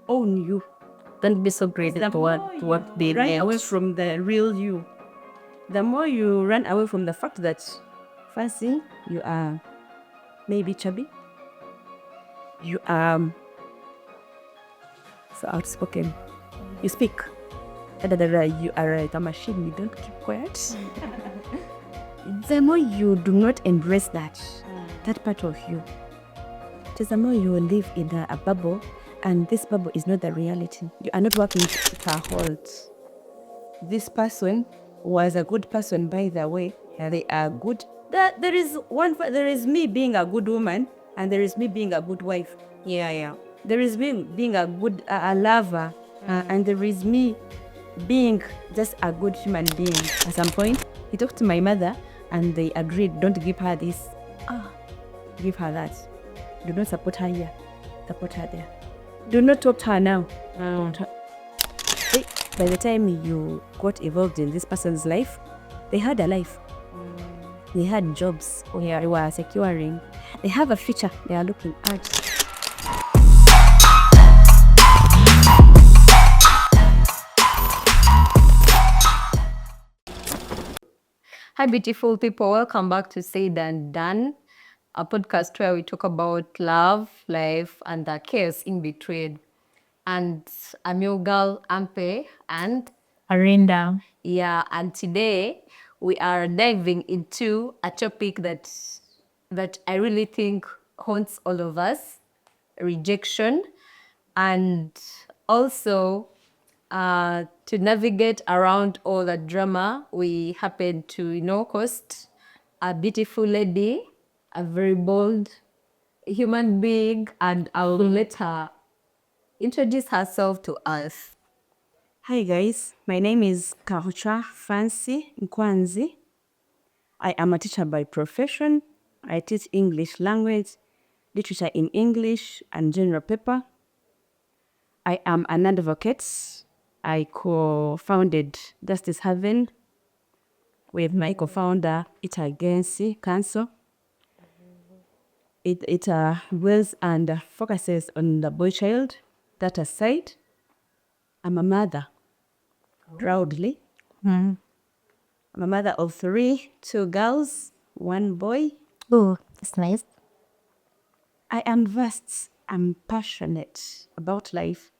own you. Don't be so greedy The toward more what you they run meant. away from the real you, the more you run away from the fact that, firstly, you are maybe chubby, you are so outspoken, you speak, you are like a machine, you don't keep quiet. The more you do not embrace that part of you, the more you will live in a bubble, and this bubble is not the reality. You are not working per hold. This person was a good person, by the way. They are good. There is me being a good woman, and there is me being a good wife. Yeah. There is me being a good a lover, and there is me being just a good human being. At some point, he talked to my mother, and they agreed, don't give her this. Give her that. Do not support her here. Support her there. Do not talk to her now. By the time you got involved in this person's life, they had a life. They had jobs. They were securing. They have a future they are looking at. Hi, beautiful people. Welcome back to Said and Done, a podcast where we talk about love, life, and the chaos in between. And I'm your girl, Ampe, and Arinda. yeah, and today we are diving into a topic that I really think haunts all of us: rejection, and also to navigate around all the drama, we happen to host a beautiful lady, a very bold human being, and I'll let her introduce herself to us. Hi guys, my name is Kahucha Fancy Nkwanzi. I am a teacher by profession. I teach English language, literature in English, and general paper. I am an advocate. I co-founded Justice Haven with my co-founder, Ita Agency Council. It wills and focuses on the boy child. That aside, I'm a mother, proudly. I'm a mother of 3, 2 girls, 1 boy. Oh, that's nice. I am vast. I'm passionate about life.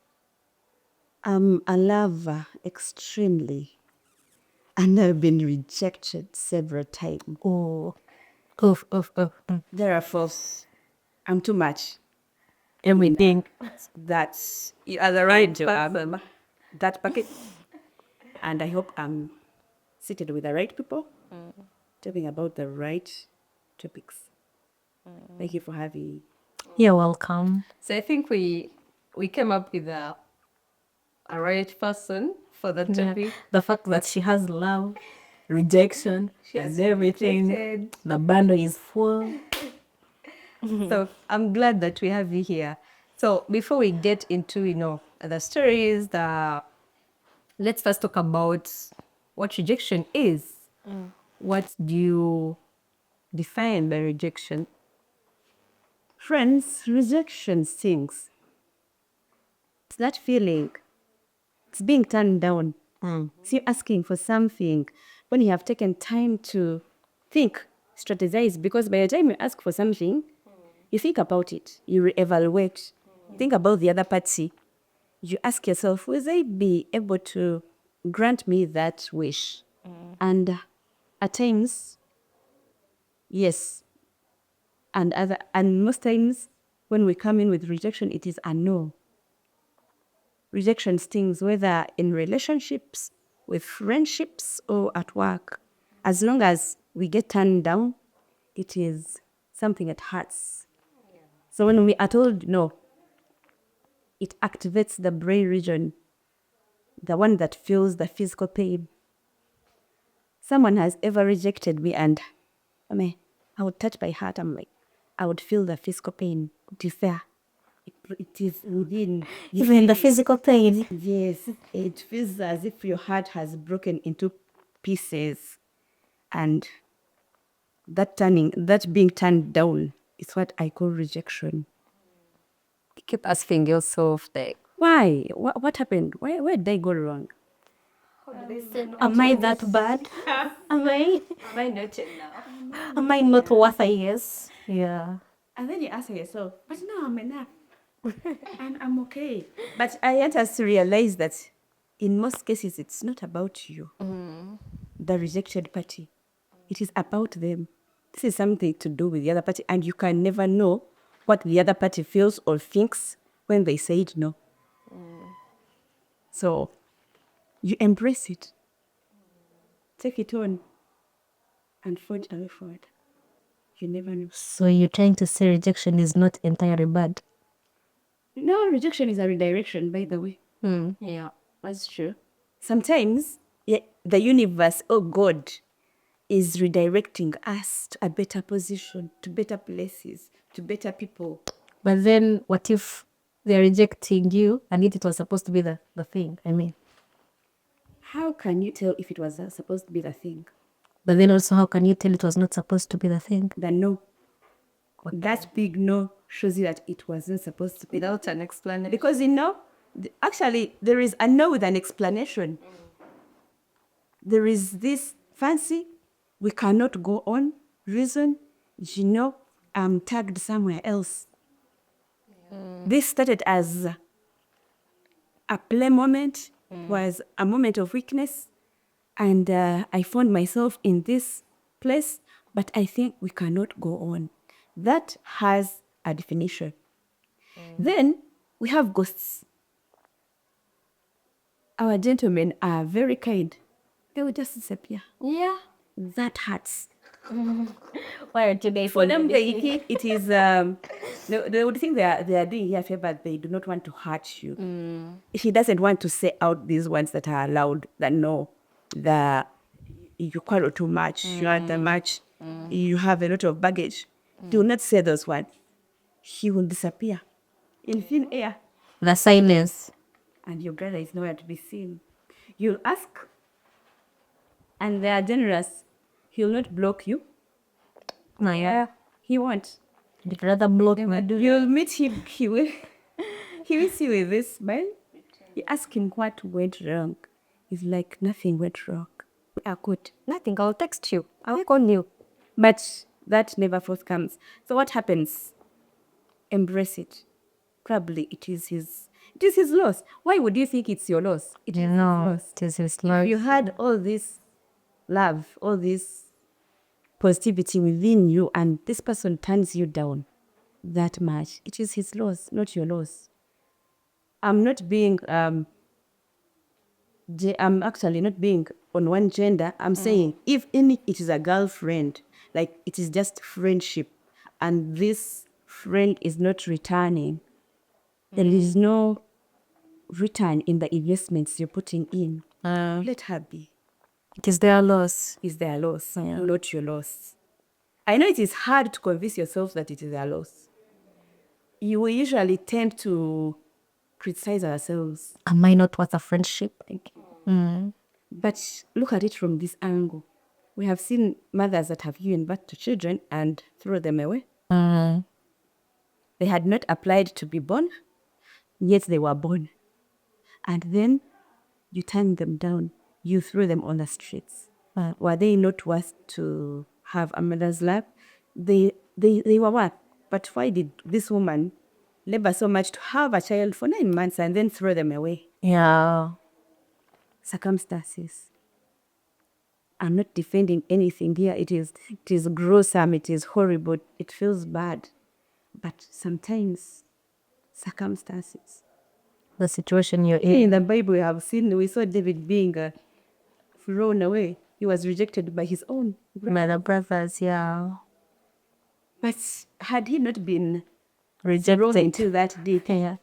I'm a lover, extremely. And I've been rejected several times. Oh. Therefore, I'm too much. Everything. That you are the right to that bucket. And I hope I'm seated with the right people, talking about the right topics. Thank you for having me. You're welcome. So I think we came up with a right person for the topic. The fact that she has love, rejection, she has everything. Rejected. The bundle is full. So I'm glad that we have you here. So before we get into the stories, let's first talk about what rejection is. What do you define by rejection? Friends, rejection stings. It's that feeling. It's being turned down. It's you asking for something when you have taken time to think, strategize, because by the time you ask for something, you think about it, you reevaluate, think about the other party. You ask yourself, will they be able to grant me that wish? And at times, yes. And most times, when we come in with rejection, it is a no. Rejection stings, whether in relationships, with friendships, or at work. As long as we get turned down, it is something that hurts. So when we are told no, it activates the brain region, the one that feels the physical pain. Someone has ever rejected me, and I would touch my heart. I would feel the physical pain. It is there. It is within. Even the physical pain. Yes, it feels as if your heart has broken into pieces, and that being turned down is what I call rejection. You keep asking yourself, like, Why? What happened? Where did I go wrong? Am I that bad? Am I? Am I not enough? Am I not worth a yes? Yeah. And then you ask yourself, but no, I'm enough. And I'm okay. But I want us to realize that in most cases, it's not about you, the rejected party. It is about them. This is something to do with the other party, and you can never know what the other party feels or thinks when they say it no. So you embrace it, take it on, and forge a way forward. You never know. So you're trying to say rejection is not entirely bad? No, rejection is a redirection, by the way. Yeah, that's true. Sometimes the universe, oh God, is redirecting us to a better position, to better places, to better people. But then what if they're rejecting you and it was supposed to be the thing? I mean, How can you tell if it was supposed to be the thing? but then also how can you tell it was not supposed to be the thing? The no. That big no shows you that it wasn't supposed to be. Without an explanation. Because actually, there is a no with an explanation. There is this fancy, we cannot go on, reason, I'm tagged somewhere else. This started as a play moment, was a moment of weakness, and I found myself in this place, but I think we cannot go on. That has a definition. Then we have ghosts. Our gentlemen are very kind. They will just disappear. Yeah. That hurts. Why aren't you guys For them, they think it is, they would think they are doing you a favor, they do not want to hurt you. He doesn't want to say out these ones that are allowed, that no, that you quarrel too much, you are too much, you have a lot of baggage. He will not say those ones. He will disappear in thin air, the silence? and your brother is nowhere to be seen. You'll ask, and they are generous. He'll not block you. No, yeah. He won't. I'd rather block me. You'll meet him, he will see you with this smile. You ask him what went wrong. He's like, nothing went wrong. We are good. Nothing. I'll text you. I'll call you. But that never forthcomes. So what happens? Embrace it. Probably it is his loss. Why would you think it's your loss? It is his loss. It is his loss. You had all this love, all this positivity within you, and this person turns you down that much. It is his loss, not your loss. I'm not being I'm actually not being on one gender. I'm saying if it is a girlfriend, like it is just friendship, and this friend is not returning, there is no return in the investments you're putting in. Let her be. It is their loss. Is their loss, not your loss. I know it is hard to convince yourself that it is their loss. You will usually tend to criticize ourselves. Am I not worth a friendship? But look at it from this angle. We have seen mothers that have given birth to children and throw them away. They had not applied to be born, yet they were born. And then you turned them down. You threw them on the streets. Were they not worth to have a mother's love? They were worth. But why did this woman labor so much to have a child for 9 months and then throw them away? Yeah. Circumstances. I'm not defending anything here. It is gruesome. It is horrible. It feels bad. But sometimes circumstances. The situation you're In in. the Bible, we saw David being thrown away. He was rejected by his own By the brothers, yeah. But had he not been thrown Rejected. into that deep, Yeah.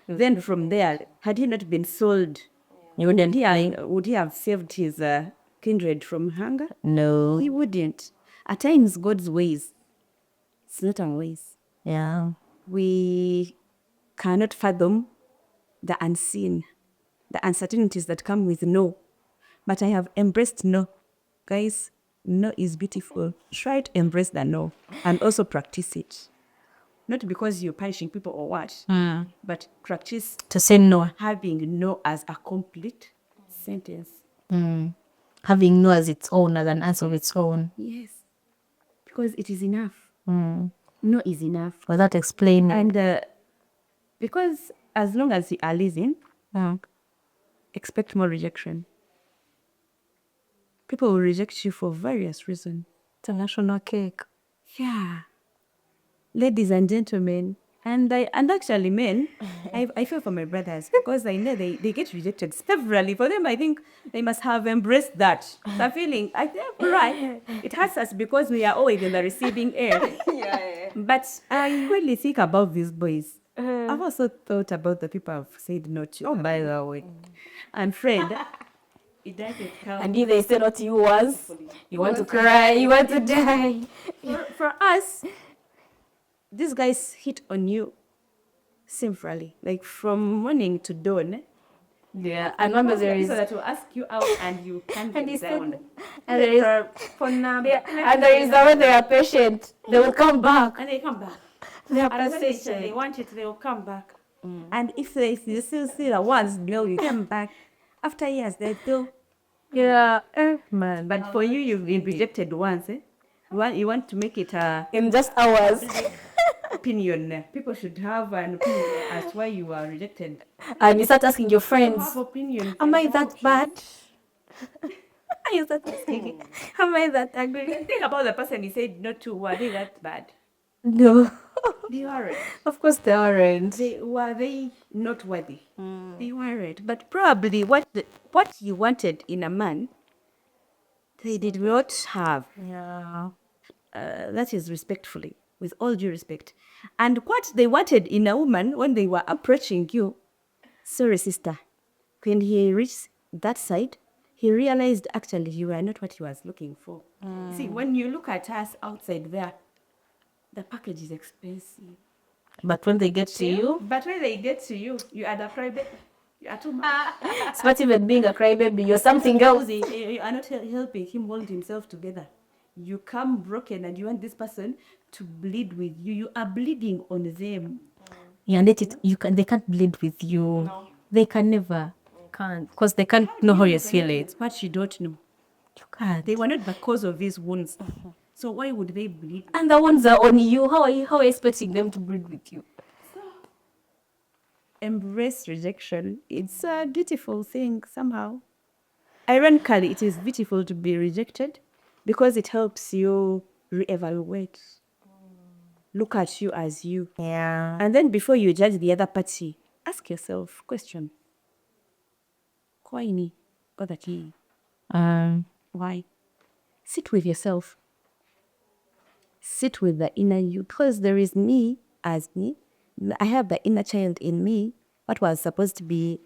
then from there, had he not been sold, You wouldn't. would he have saved his kindred from hunger? No. He wouldn't. At times, God's ways, it's not our ways. Yeah. We cannot fathom the unseen, the uncertainties that come with no. But I have embraced no. Guys, no is beautiful. Try to embrace the no and also practice it. Not because you're punishing people or what, but practice To say no. having no as a complete sentence. Having no as its own, as an answer of its own. Yes, because it is enough. No is enough. Without explaining. And because as long as you are listening, expect more rejection. People will reject you for various reasons. It's a national cake. Yeah. Ladies and gentlemen, and actually men, I feel for my brothers because I know they get rejected severally. For them, I think they must have embraced that. The feeling, I think, right, it hurts us because we are always in the receiving end. But I really think about these boys. I've also thought about the people I've said no to. Oh, by the way. And Fred, it doesn't count. And if they say not you once, you want to cry, you want to die. For us, these guys hit on you severally, like from morning to dawn. Yeah, I remember there is. So that will ask you out and you can't And he get said- down. and there is- phone number. And there is the when they are patient, they will come back. And they come back. They are And when they patient. want it, they will come back. And if they still see the ones, they'll come back. After years, they still. Yeah, man. But for you, you've been rejected once. You want to make it a In just hours. opinion. People should have an opinion as to why you are rejected. And you start asking your friends, Have opinion. am I that bad? You start asking, am I that ugly? Think about the person he said not to. Were they that bad? No. They weren't. Of course they aren't. Were they not worthy? They weren't. But probably what you wanted in a man, they did not have. Yeah. That is respectfully, with all due respect. And what they wanted in a woman when they were approaching you, sorry, sister, when he reached that side, he realized actually you were not what he was looking for. See, when you look at us outside there, the package is expensive. But when they get to you, But when they get to you, you are the private. You are too much. it's not even being a crybaby, you're something else. You are not helping him hold himself together. You come broken and you want this person to bleed with you. You are bleeding on them. Yeah, and they can't bleed with you. No. They can never. Can't. Because they can't know how you're feeling. It's what you don't know. You can't. They were not the cause of these wounds. So why would they bleed? And the ones are on you. How are you expecting them to bleed with you? Embrace rejection. It's a beautiful thing somehow. Ironically, it is beautiful to be rejected because it helps you reevaluate. Look at you as you. Yeah. And then before you judge the other party, ask yourself, question. Why me? Or that he? Why? Sit with yourself. Sit with the inner you. Because there is me as me. I have the inner child in me. What was supposed to be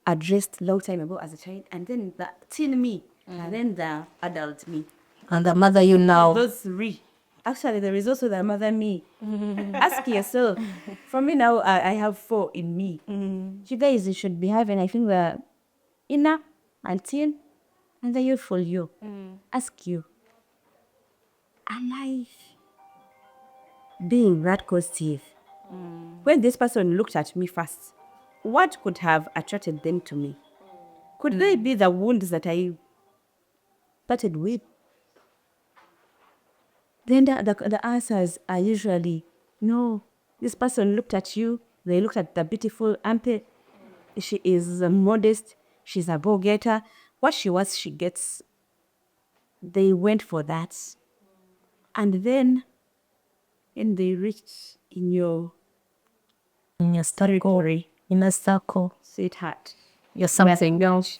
addressed long time ago as a child. And then the teen me. And then the adult me. And the mother you now. Those three. Actually, there is also the mother me. Ask yourself. For me now, I have 4 in me. You guys should be having, I think, the inner and teen and the youthful you. Ask you, am I being that positive? When this person looked at me first, what could have attracted them to me? Could they be the wounds that I started with? Then the answers are usually, no, this person looked at you, they looked at the beautiful Ampe, she is modest, she's a go-getter. What she was, she gets. They went for that. And then, when they reached in your story, in a circle, sweetheart, you're something else.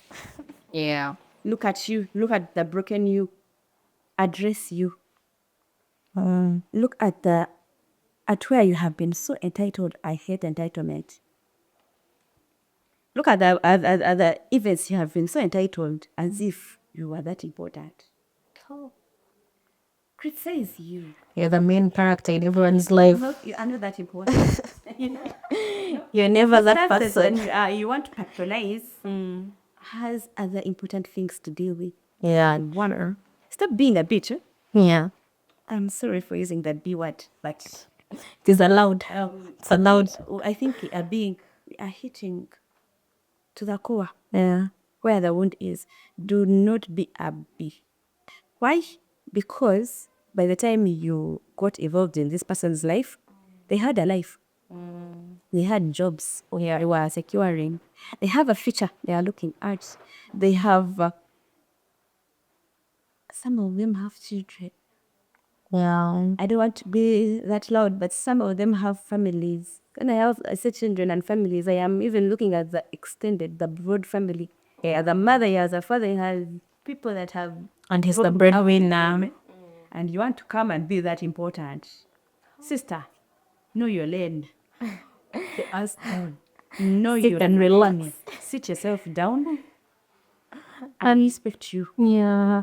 Yeah. look at you, look at the broken you, address you. Look at where you have been so entitled. I hate entitlement. Look at the events you have been so entitled as if you were that important. Oh. Criticize you. You're the main character in everyone's life. Well, you are not that important. You're never that Stuff person. you want to patronize has other important things to deal with. Yeah, wonder. Stop being a bitch. Yeah. I'm sorry for using that B word, but It is allowed. It's allowed. I think we are hitting to the core Yeah. where the wound is. Do not be a bee. Why? Because by the time you got involved in this person's life, they had a life. They had jobs where they were securing. They have a future they are looking at. They have, some of them have children. Yeah. I don't want to be that loud, but some of them have families. When I say children and families, I am even looking at the extended, the broad family. Yeah, the mother has a father, has people that have. And he's the breadwinner. And you want to come and be that important. Sister, know your lane. Stay us down. Know Sit your and lane. relax. Sit yourself down and respect you. Yeah.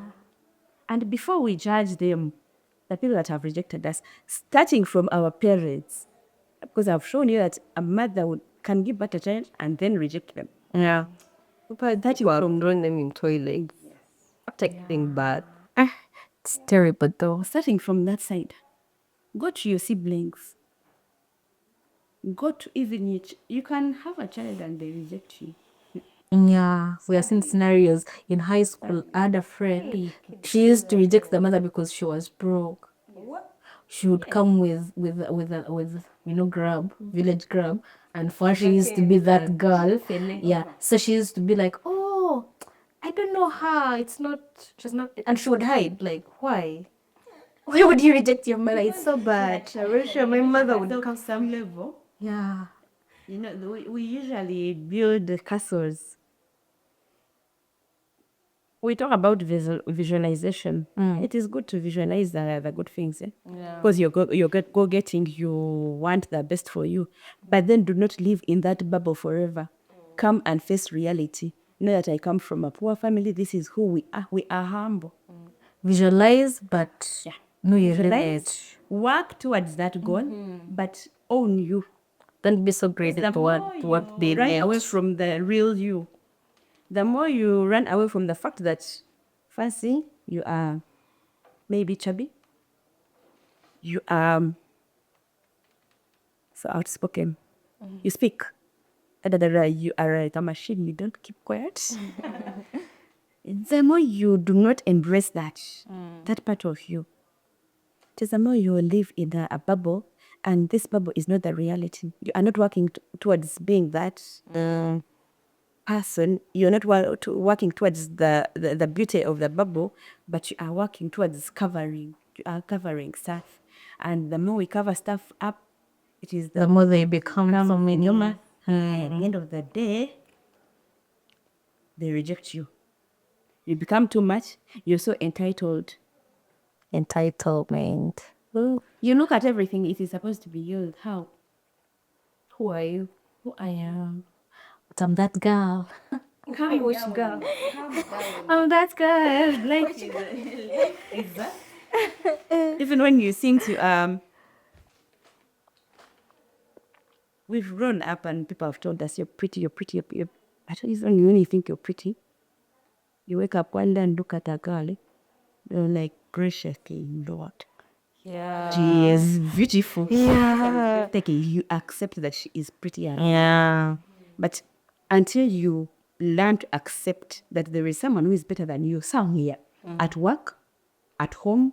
And before we judge them, the people that have rejected us, starting from our parents, because I've shown you that a mother can give birth to a child and then reject them. Yeah. But that you are throwing them in toilets. Taking bad. It's terrible though. Starting from that side, go to your siblings. Go to even you can have a child and they reject you. Yeah, we have seen scenarios in high school. I had a friend. She used to reject the mother because she was broke. She would come with grab, village grab, and for her, she used to be that girl. Yeah, so she used to be like, oh, I don't know her. She's not, and she would hide. Like, why? Why would you reject your mother? It's so bad. I wish my mother would come some level. Yeah. You know, we usually build castles. We talk about visualization. It is good to visualize the good things, because you're go-getting, you want the best for you. But then do not live in that bubble forever. Come and face reality. Know that I come from a poor family. This is who we are. We are humble. Visualize, but know your Visualize, limits. work towards that goal, but own you. Don't be so great at what they Run away meant. from the real you. The more you run away from the fact that, fancy, you are maybe chubby, you are so outspoken, you speak, you are like a machine, you don't keep quiet. The more you do not embrace that part of you, it is the more you live in a bubble, and this bubble is not the reality. You are not working towards being that person. You're not working towards the beauty of the bubble, but you are working towards covering. You are covering stuff, and the more we cover stuff up, it is The more they become so many. at the end of the day, they reject you. You become too much. You're so entitled. Entitlement. You look at everything. It is supposed to be yours. How? Who are you? Who I am. But I'm that girl. Come, which girl? I'm that girl. Like, even when you sing to we've grown up and people have told us you're pretty, I don't even when you think you're pretty, you wake up one day and look at a girl, you're like, gracious Lord. Yeah. She is beautiful. Yeah. Like you accept that she is pretty. Yeah. But until you learn to accept that there is someone who is better than you somewhere, at work, at home,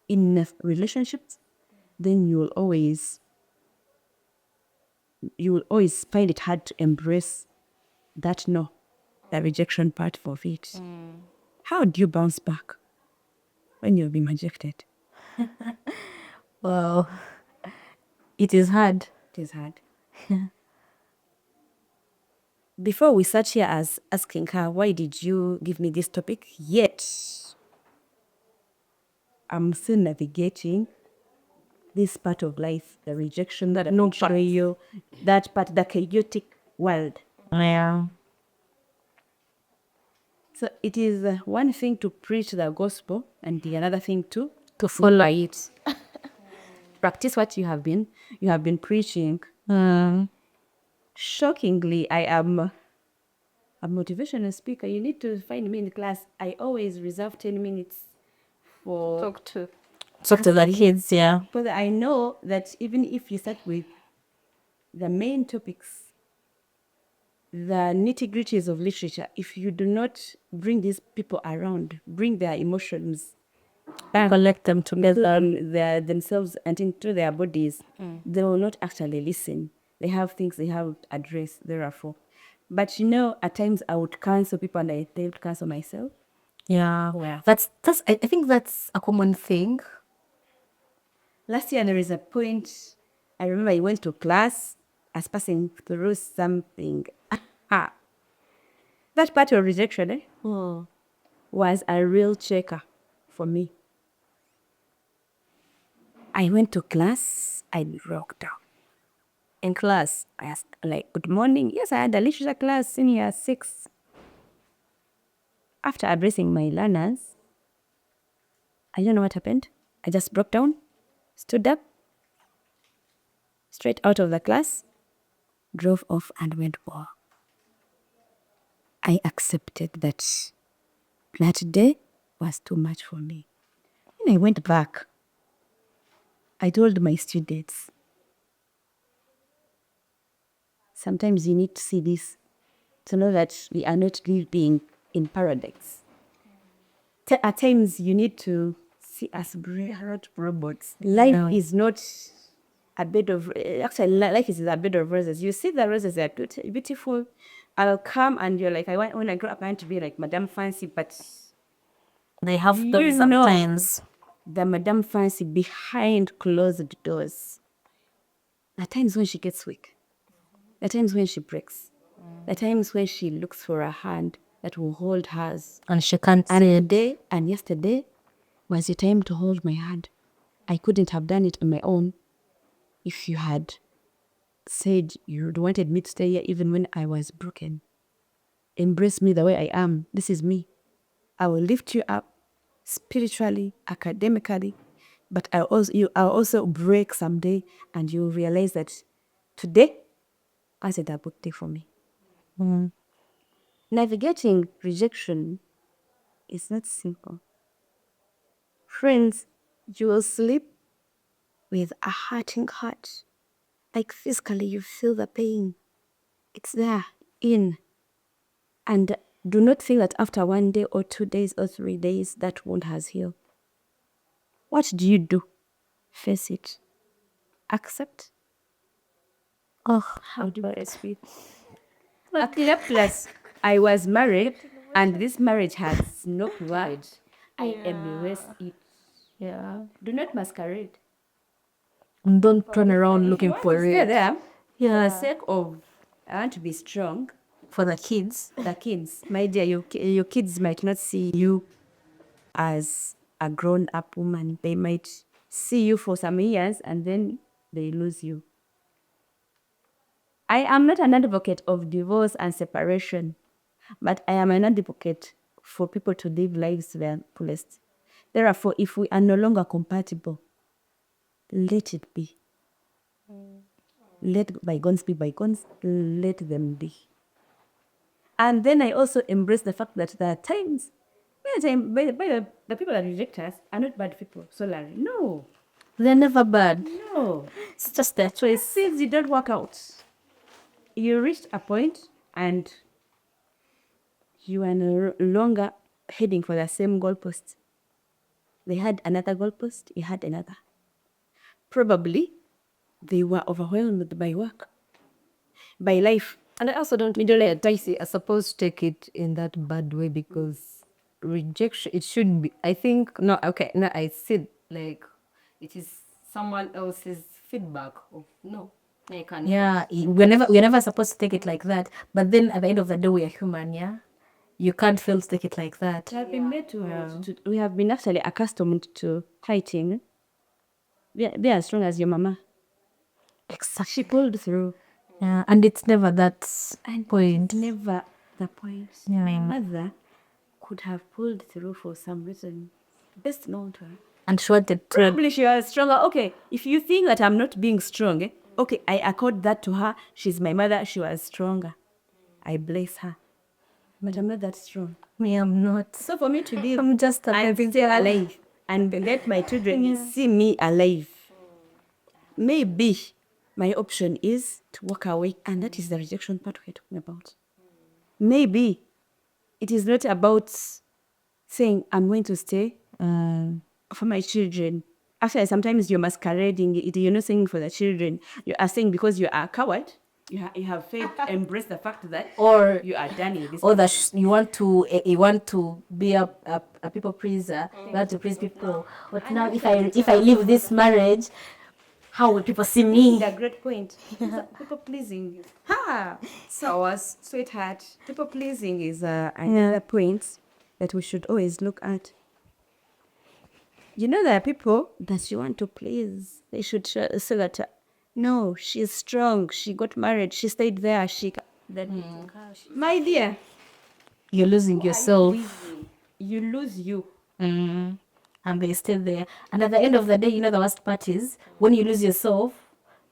in relationships, then you will always find it hard to embrace that the rejection part of it. How do you bounce back when you've been rejected? Well, it is hard. It is hard. Before we sat here as asking her, why did you give me this topic? Yet, I'm still navigating this part of life, the rejection, the betrayal, that part, the chaotic world. Yeah. So it is one thing to preach the gospel and the another thing to follow it. practice what you have been preaching. Shockingly, I am a motivational speaker. You need to find me in class. I always reserve 10 minutes for Talk to. talk to the kids, yeah. Because I know that even if you start with the main topics, the nitty-gritties of literature, if you do not bring these people around, bring their emotions, Collect them together. themselves and into their bodies, they will not actually listen. They have things they have to address, therefore. But at times I would cancel people and I would cancel myself. Yeah. That's I think that's a common thing. Last year, there is a point, I remember I went to class, I was passing through something. That part of rejection was a real checker for me. I went to class, I broke down. In class, I asked, like, good morning. Yes, I had a literature class in year 6. After addressing my learners, I don't know what happened. I just broke down, stood up, straight out of the class, drove off and went home. I accepted that day was too much for me. When I went back, I told my students, sometimes you need to see this to know that we are not living in paradise. At times, you need to see us not robots. Life is not a bed of, actually, life is a bed of roses. You see the roses, are beautiful. I'll come and you're like, when I grow up, I want to be like Madame Fancy, but They have them sometimes. The Madame Fancy behind closed doors. At times when she gets weak, at times when she breaks, at times when she looks for a hand that will hold hers. And she can't And see it. today and yesterday was the time to hold my hand. I couldn't have done it on my own if you had said you wanted me to stay here even when I was broken. Embrace me the way I am. This is me. I will lift you up spiritually, academically, but I'll also break someday and you'll realize that today was a double day for me. Navigating rejection is not simple. Friends, you will sleep with a hurting heart. Like physically, you feel the pain. It's there, and do not think that after 1 day or 2 days or 3 days, that wound has healed. What do you do? Face it. Accept. Oh, how do I speak? Plus, I was married, and this marriage has no pride. I embrace it. Yeah. Do not masquerade. And don't turn around looking for Stay it. there. For the Yeah. sake of, I want to be strong. For the kids. The kids, my dear, your kids might not see you as a grown-up woman. They might see you for some years and then they lose you. I am not an advocate of divorce and separation, but I am an advocate for people to live lives to their fullest. Therefore, if we are no longer compatible, let it be. Let bygones be bygones. Let them be. And then I also embrace the fact that there are times, the people that reject us are not bad people solely. No. They're never bad. No. It's just their choice. Since it don't work out, you reached a point and you are no longer heading for the same goalpost. They had another goalpost, you had another. Probably they were overwhelmed by work, by life. And I also don't advise I suppose take it in that bad way, because rejection, it should be, I think, no, okay, no, I said like it is someone else's feedback of no. I can Yeah, we're never supposed to take it like that. But then at the end of the day, we are human, yeah? You can't fail to take it like that. We have been made we have been actually accustomed to fighting. Be as strong as your mama. Exactly. She pulled through. Yeah, and it's never that point. Never the point. Yeah. My mother could have pulled through for some reason. Best known to her. And she wanted to. Probably she was stronger. Okay, if you think that I'm not being strong, okay, I accord that to her. She's my mother. She was stronger. I bless her. But I'm not that strong. Me, I'm not. So for me to live, I'm just a I'm baby still girl. alive. and let my children see me alive, maybe my option is to walk away, and that is the rejection part we're talking about. Maybe it is not about saying I'm going to stay for my children. Actually, sometimes you're masquerading it. You're not saying for the children. You are saying because you are a coward. You have faith. Embrace the fact that Or you are done with this. or that you want to be a people pleaser. You want to please people. But now if I leave this marriage, how will people see me? A great point. People pleasing. Ha! So, sweetheart, people pleasing is another point that we should always look at. You know, there are people that you want to please. They should say that, no, she's strong. She got married. She stayed there. My dear, You're losing yourself. you lose you. And they stay there. And at the end of the day, you know the worst part is when you lose yourself,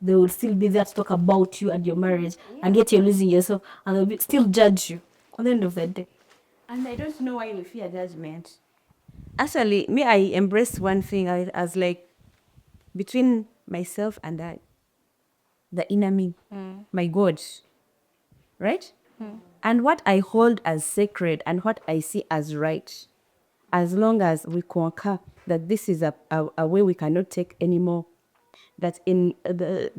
they will still be there to talk about you and your marriage, and yet you're losing yourself, and they'll still judge you at the end of the day. And I don't know why we fear judgment. Actually, me, I embrace one thing as like between myself and the inner me, my God, right? And what I hold as sacred and what I see as right, as long as we conquer that this is a way we cannot take anymore, that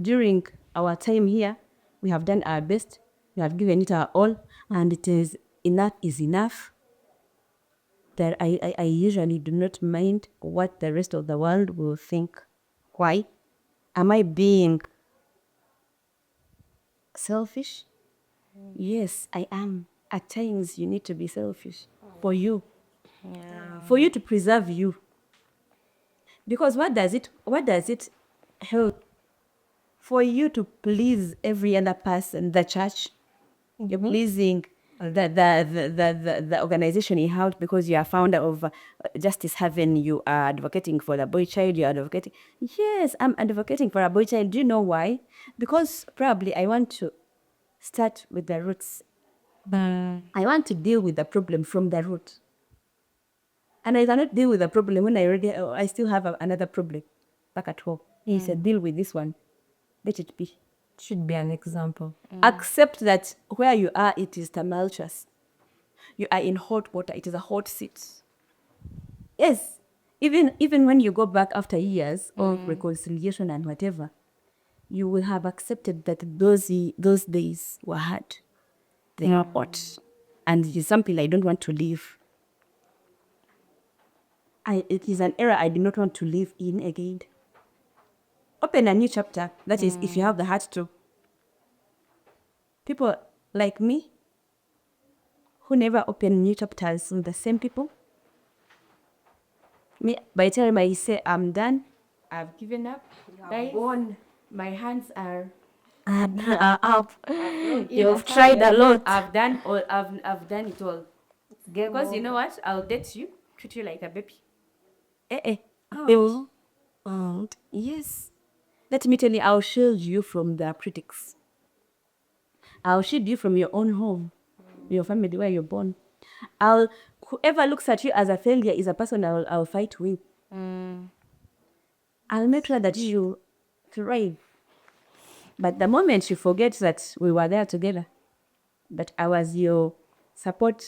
during our time here, we have done our best, we have given it our all, and it is enough, that I usually do not mind what the rest of the world will think. Why? Am I being selfish? Yes, I am. At times you need to be selfish for you. For you to preserve you. Because what does it help? For you to please every other person, the church, you're pleasing the organization you helped because you are founder of Justice Haven, you are advocating for the boy child, you're advocating. Yes, I'm advocating for a boy child. Do you know why? Because probably I want to start with the roots. I want to deal with the problem from the root. And I cannot deal with the problem when I still have another problem back at home. He said, deal with this one. Let it be. Should be an example. Accept that where you are, it is tumultuous. You are in hot water. It is a hot seat. Yes. Even when you go back after years of reconciliation and whatever, you will have accepted that those days were hard. They are hot. And it is something I don't want to live. It is an era I do not want to live in again. Open a new chapter. That is, if you have the heart to. People like me, who never open new chapters with the same people. Me, by the time I say I'm done, I've given up. My hands are Up. You've tried a lot. I've done it all. Because you know what? I'll date you, treat you like a baby. Yes. Let me tell you, I'll shield you from the critics. I'll shield you from your own home, your family where you're born. Whoever looks at you as a failure is a person I'll fight with. I'll make sure that you thrive. But the moment you forget that we were there together, that I was your support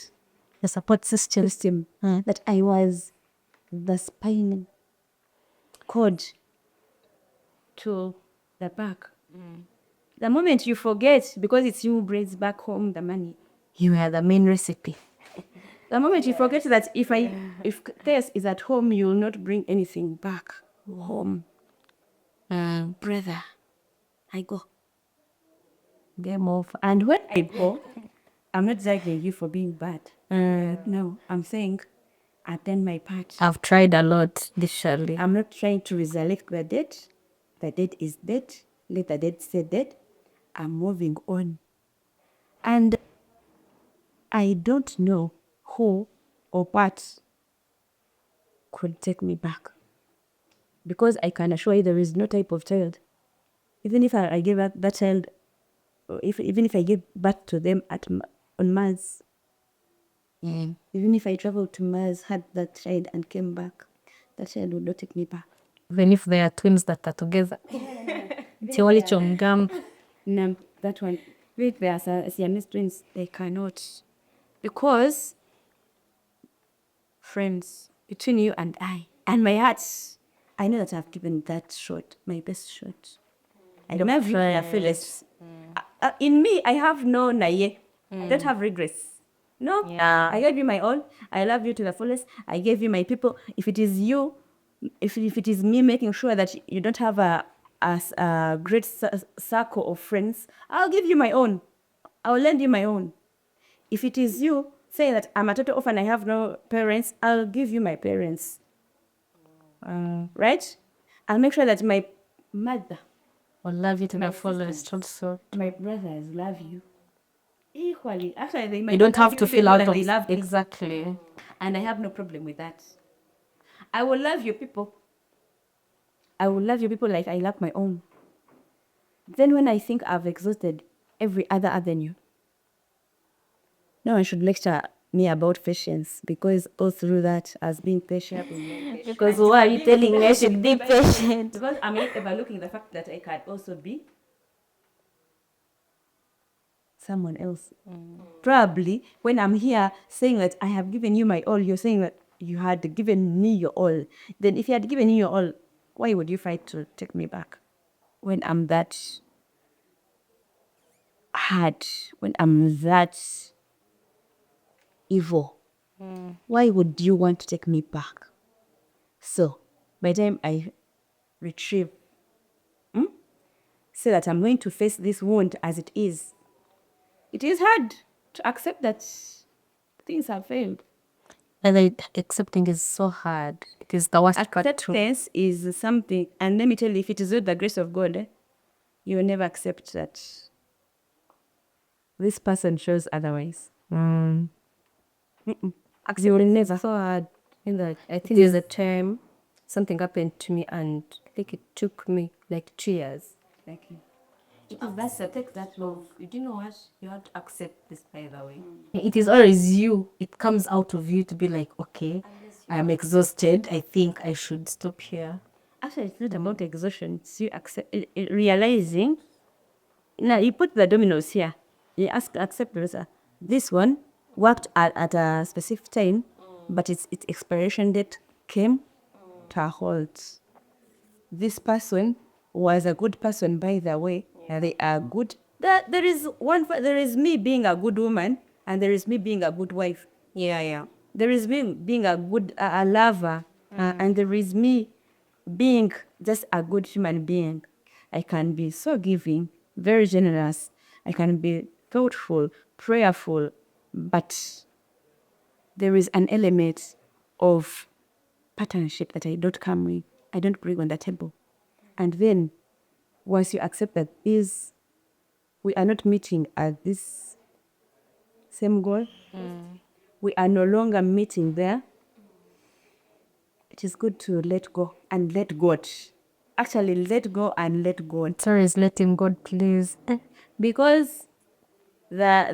system, that I was the spine cord to the back. The moment you forget, because it's you who brings back home the money, You are the main recipe. the moment you forget that if Tess is at home, you will not bring anything back home. Brother, I go. Game over. And when I go, I'm not judging you for being bad. No, I'm saying I've done my part. I've tried a lot, literally. I'm not trying to resurrect the dead. The dead is dead. Let the dead stay dead. I'm moving on. And I don't know who or what could take me back. Because I can assure you there is no type of child. Even if I give that child, even if I give birth to them on Mars, even if I traveled to Mars, had that child and came back, that child would not take me back. Even if they are twins that are together. Tiwali chongam. No, that one. Wait, they are Siamese twins. They cannot. Because, friends, between you and I, and my heart, I know that I've given that shot, my best shot. I love you, the fullest. In me, I have no naye. I don't have regrets. No, Yeah. I gave you my all. I love you to the fullest. I gave you my people. If it is you, if it is me making sure that you don't have a great circle of friends, I'll give you my own. I'll lend you my own. If it is you saying that I'm a total orphan, I have no parents, I'll give you my parents. Right? I'll make sure that my mother, I'll love you to the fullest also. my brothers love you equally. Actually, they might You don't love have to even feel more out than of they love me. exactly. And I have no problem with that. I will love you people. I will love you people like I love my own. Then when I think I've exhausted every other avenue, no one should lecture me about patience, because all through that as being patient. Because why are you telling me I should be patient? Because I'm not overlooking the fact that I can also be someone else. Probably when I'm here saying that I have given you my all, you're saying that you had given me your all. Then if you had given me your all, why would you fight to take me back? When I'm that hard, when I'm that evil, why would you want to take me back? So by the time I retrieve, say that I'm going to face this wound as it is hard to accept that things have failed. And accepting is so hard. It is the worst part too. Acceptance is something, and let me tell you, if it is not the grace of God, you will never accept that this person shows otherwise. You will never. So hard. In that, I think there's a time something happened to me, and I think it took me like 2 years. Thank you. Because that takes that long. You do know what? You have to accept this, by the way. It is always you. It comes out of you to be like, okay, I am exhausted. I think I should stop here. Actually, it's not about exhaustion. It's you realizing. Now, you put the dominoes here. You accept the result. This one worked at a specific time, but its expiration date came to a halt. This person was a good person, by the way. They are good. There is me being a good woman, and there is me being a good wife. Yeah. There is me being a good a lover, and there is me being just a good human being. I can be so giving, very generous. I can be thoughtful, prayerful, but there is an element of partnership that I don't come with. I don't bring on the table. And then once you accept that we are not meeting at this same goal, we are no longer meeting there, it is good to let go and let God. Actually, let go and let God. Sorry, is letting God, please. Because there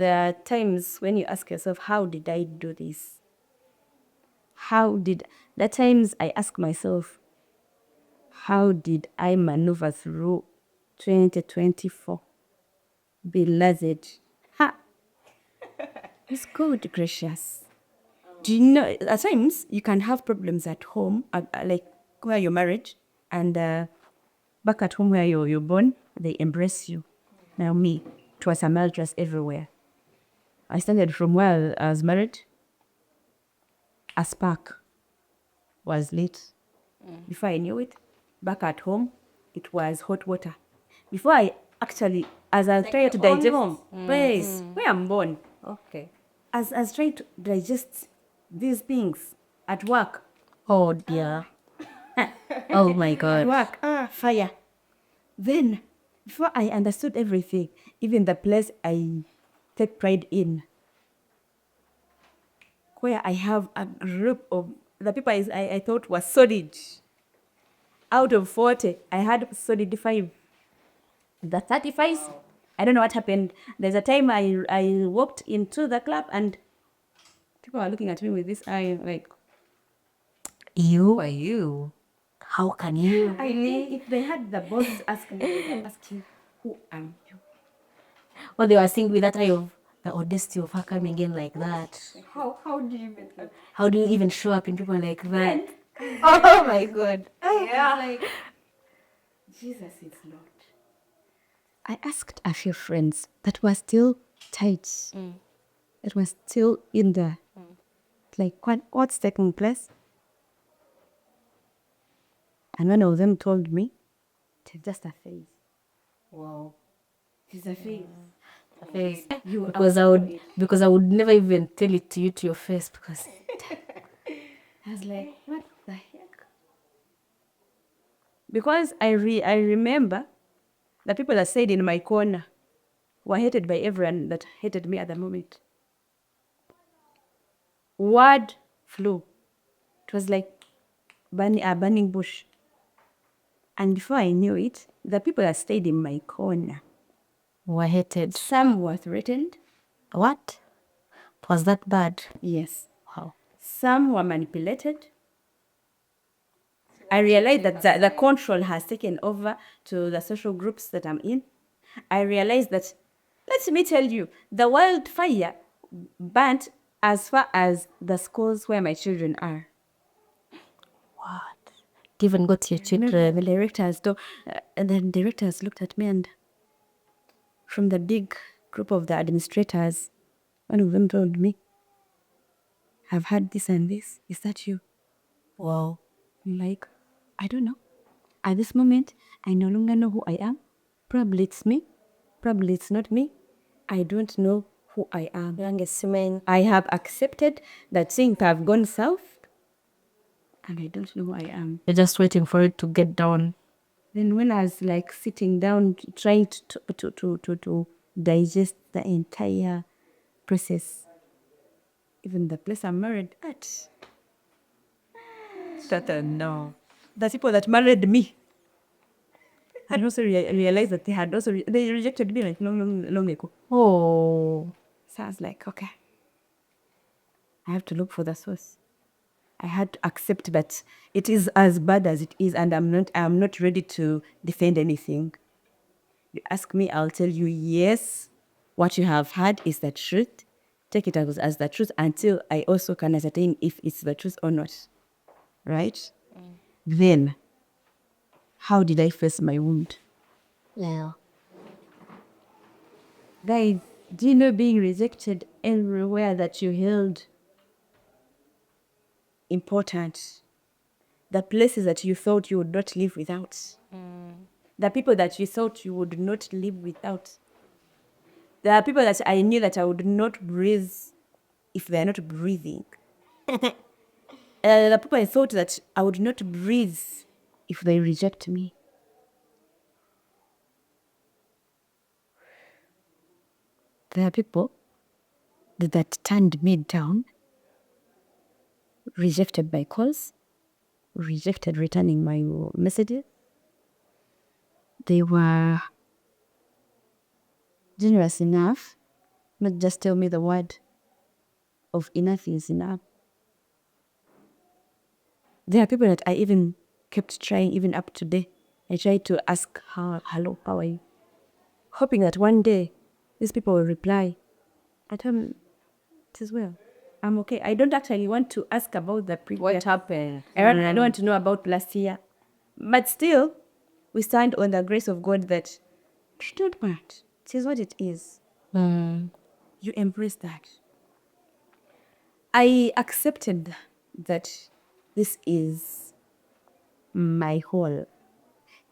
are times when you ask yourself, how did I do this? The times I ask myself, how did I maneuver through 2024? Beloved, it's good gracious. Do you know, at times you can have problems at home, like where you're married, and back at home where you're born, they embrace you. Now me, it was a maltrust everywhere. I started from where I was married. A spark was lit. Before I knew it, back at home, it was hot water. Before I actually, as I tried to digest home, place where I'm born, Okay. as I tried to digest these things at work, Oh dear. Oh my at God. work, fire. Then, before I understood everything, even the place I take pride in, where I have a group of the people I thought was solid. Out of 40, I had solid 5. The 35, I don't know what happened. There's a time I walked into the club and people were looking at me with this eye like, You? Who are you? How can you? I mean, if they had the balls to ask me, they would have asked you, who am you? Well, they were seeing with that eye of the audacity of her coming in like that. How do you even How do you even show up in people like that? Oh my god. Yeah. Like, Jesus is Lord. I asked a few friends that were still tight, that were still in the, like, what's taking place? And one of them told me, it's just a phase. Wow. It's a phase. Face. You Because I would never even tell it to you to your face because I was like, what the heck? Because I remember the people that stayed in my corner were hated by everyone that hated me at the moment. Word flew. It was like a burning bush. And before I knew it, the people that stayed in my corner, were hated. some were threatened. What? Was that bad? Yes. Wow. Some were manipulated. I realized that the control has taken over to the social groups that I'm in. I realized that, let me tell you, the wildfire burnt as far as the schools where my children are. What? It even got to your Remember, children. the directors looked at me, and from the big group of the administrators, one of them told me, I've had this and this. Is that you? Wow. I'm like, I don't know. At this moment, I no longer know who I am. Probably it's me. Probably it's not me. I don't know who I am. I have accepted that things have gone south, and I don't know who I am. You're just waiting for it to get down. Then when I was like sitting down trying to digest the entire process, even the place I'm married at, no. The people that married me had also realized that they had also they rejected me like long ago. Oh. So I was like, okay, I have to look for the source. I had to accept that it is as bad as it is, and I'm not ready to defend anything. You ask me, I'll tell you, yes, what you have had is the truth. Take it as the truth until I also can ascertain if it's the truth or not. Right? Then, how did I face my wound? Yeah. Guys, do you know being rejected everywhere that you held important? The places that you thought you would not live without. The people that you thought you would not live without. There are people that I knew that I would not breathe if they are not breathing. The people I thought that I would not breathe if they reject me. There are people that turned me down, rejected my calls, rejected returning my messages. They were generous enough not just tell me the word of enough is enough. There are people that I even kept trying, even up today. I tried to ask her, hello, how are you? Hoping that one day these people will reply. I tell them, it is well. I'm okay. I don't actually want to ask about the previous. What happened? I don't want to know about last year. But still, we stand on the grace of God that it don't matter. It is what it is. You embrace that. I accepted that this is my hole.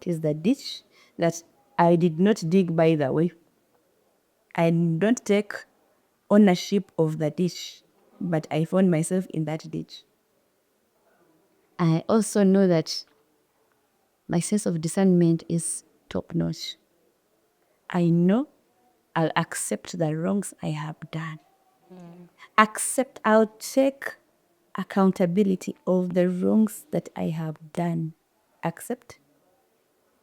It is the ditch that I did not dig, by the way. I don't take ownership of the ditch, but I found myself in that ditch. I also know that my sense of discernment is top notch. I know I'll accept the wrongs I have done. I'll take accountability of the wrongs that I have done. Accept.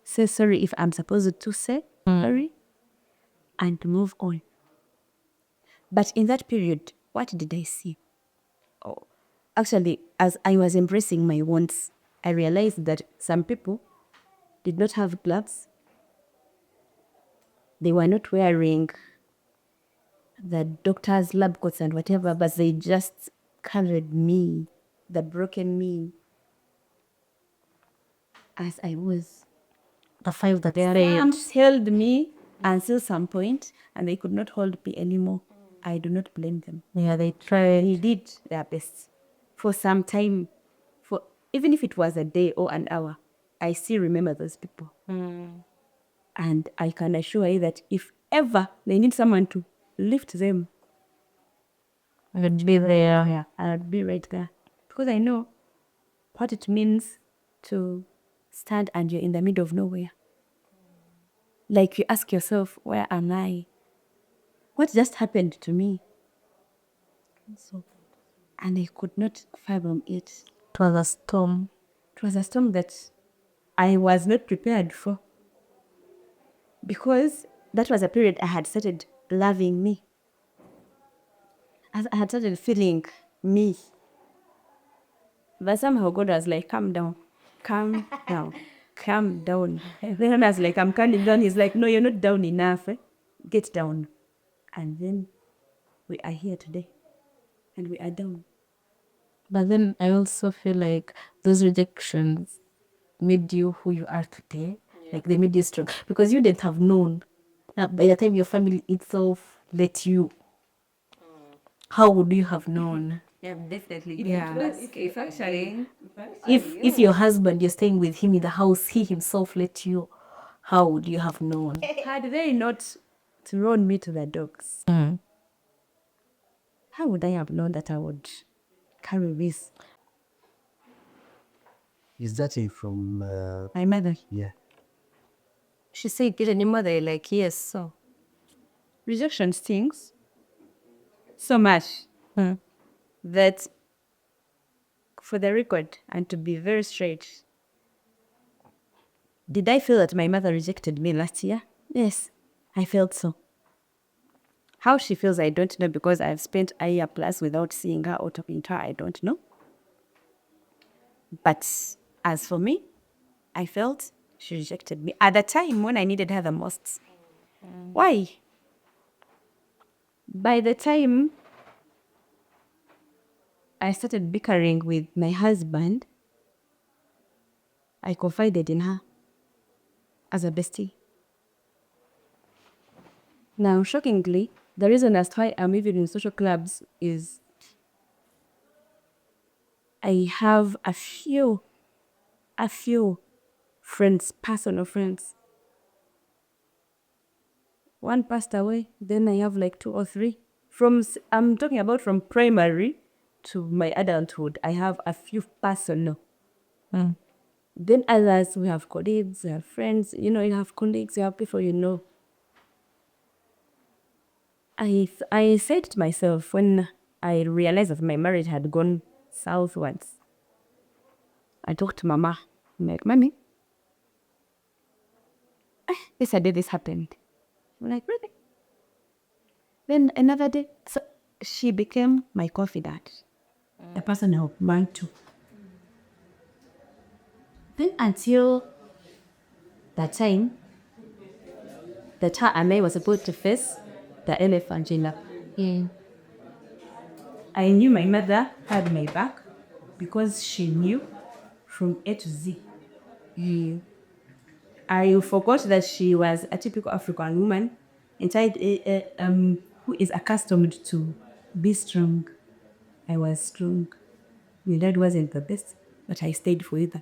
Say sorry if I'm supposed to say sorry, and move on. But in that period, what did I see? Oh, Actually, as I was embracing my wounds, I realized that some people did not have gloves. They were not wearing the doctor's lab coats and whatever, but they just carried me, the broken me, as I was. The five that Some stayed. held me until some point, and they could not hold me anymore. I do not blame them. Yeah, they tried. They did their best for some time, for even if it was a day or an hour. I still remember those people, and I can assure you that if ever they need someone to lift them, I would be there. yeah, I'll be right there because I know what it means to stand and you're in the middle of nowhere. Like you ask yourself, where am I? What just happened to me? And I could not fathom it. It was a storm. It was a storm that I was not prepared for because that was a period I had started loving me. As I had started feeling me. But somehow God was like, calm down, calm down, calm down. And then I was like, I'm calming down. He's like, no, you're not down enough. Get down. And then we are here today. And we are down. But then I also feel like those rejections made you who you are today. Like they made you strong. Because you didn't have known that by the time your family itself let you, how would you have known? Yeah, definitely. Yeah. If actually, If your husband, you're staying with him in the house, he himself let you, how would you have known? Had they not thrown me to the dogs, how would I have known that I would carry this? Is that from My mother. yeah? she said, get a new mother, like, yes, so. Rejection stings so much that, for the record, and to be very straight, did I feel that my mother rejected me last year? Yes, I felt so. How she feels, I don't know, because I've spent a year plus without seeing her or talking to her, I don't know. But as for me, I felt she rejected me at the time when I needed her the most. Why? By the time I started bickering with my husband, I confided in her as a bestie. Now, shockingly, the reason as to why I'm even in social clubs is I have a few friends, personal friends. One passed away, then I have like 2 or 3. I'm talking about from primary to my adulthood, I have a few personal. Then others, we have colleagues, we have friends, you have colleagues, you have people you know. I said to myself when I realized that my marriage had gone southwards, I talked to Mama. I'm like, Mommy, yesterday this happened. I'm like, really? Then another day, so she became my confidant, the person I went to. Then until that time that her and I was supposed to face the elephant in the I knew my mother had my back because she knew from A to Z. I forgot that she was a typical African woman inside who is accustomed to be strong. I was strong. My dad wasn't the best, but I stayed for it.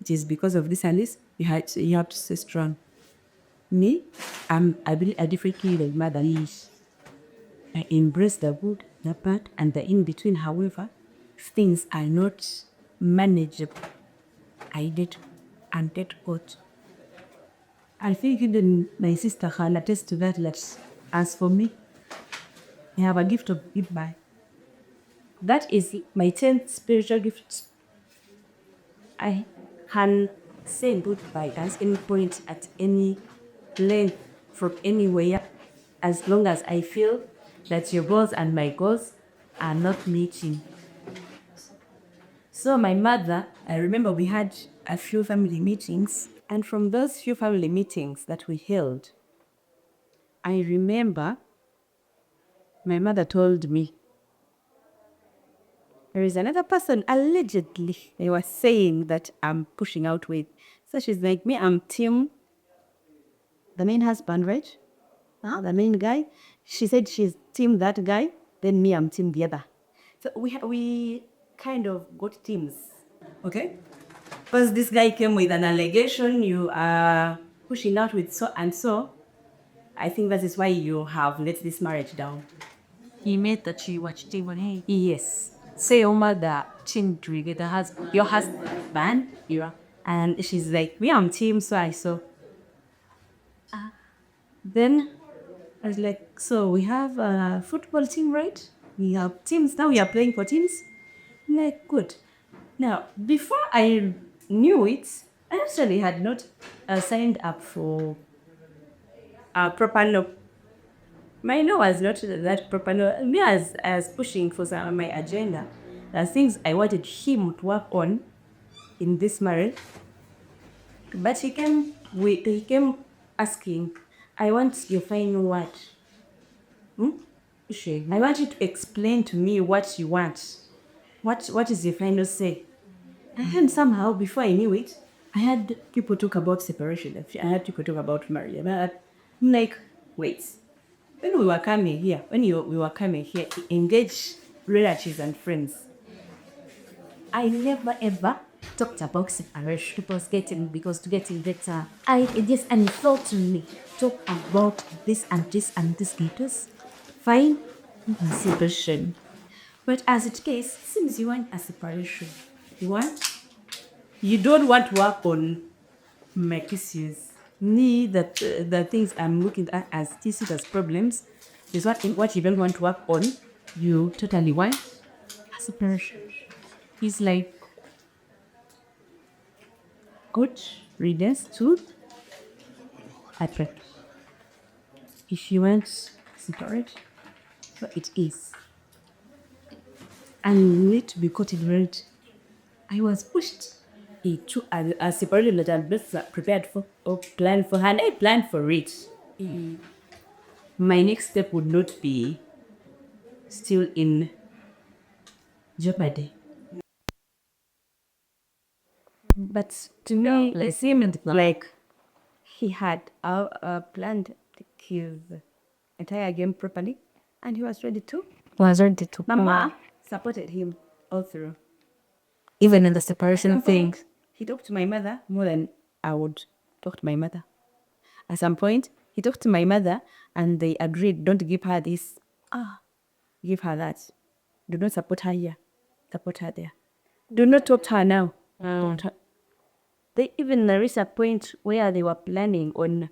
It is because of this and this, you have to stay strong. Me, I'm a different kid of mother is. I embrace the good, the bad, and the in between. However, things are not manageable. I did and did good. I think even my sister can attest to that. That as for me, I have a gift of give back. That is my 10th spiritual gift. I can say goodbye at any point, at any length, from anywhere, as long as I feel that your goals and my goals are not meeting. So my mother, I remember we had a few family meetings, and from those few family meetings that we held, I remember my mother told me there is another person allegedly they were saying that I'm pushing out with. So she's like, me, I'm Tim, the main husband, right? The main guy. She said she's Tim that guy, then me, I'm Tim the other. So we kind of got teams, okay? Because this guy came with an allegation, you are pushing out with so and so. I think that is why you have let this marriage down. He made that she watched him on hey. Yes. Say your mother chin to get a husband. Your husband, Yeah. And she's like, we are team, so I saw. Then I was like, so we have a football team, right? We have teams. Now we are playing for teams. I'm like, good. Now, before I knew it, I actually had not signed up for a proper no. My no was not that proper no. Me as pushing for some of my agenda. There are things I wanted him to work on in this marriage. But he came asking, I want your final word. I want you to explain to me what you want. What is your final say? And somehow, before I knew it, I had people talk about separation. I had people talk about marriage. But I'm like, wait. When we were coming here, we were coming here to engage relatives and friends, I never ever talked about separation because to getting better. And it felt to me talk about this and this status. Fine, separation. But as it case, seems you want a separation. You don't want to work on my issues. Me, the things I'm looking at as issues, as problems, is what you don't want to work on. You totally want a separation. He's like, good readers too. I pray. If you want separate, so it is. And you need to be quoted right. I was pushed into a separation that I'm best prepared for or planned for, and I planned for it. My next step would not be still in jeopardy. But to me, it seemed like he had planned his entire game properly, and he was ready to. Was ready to Mama supported him all through. even in the separation thing. He talked to my mother more than I would talk to my mother. At some point, he talked to my mother, and they agreed, don't give her this. Give her that. Do not support her here. Support her there. Do not talk to her now. Don't talk. They even reached a point where they were planning on,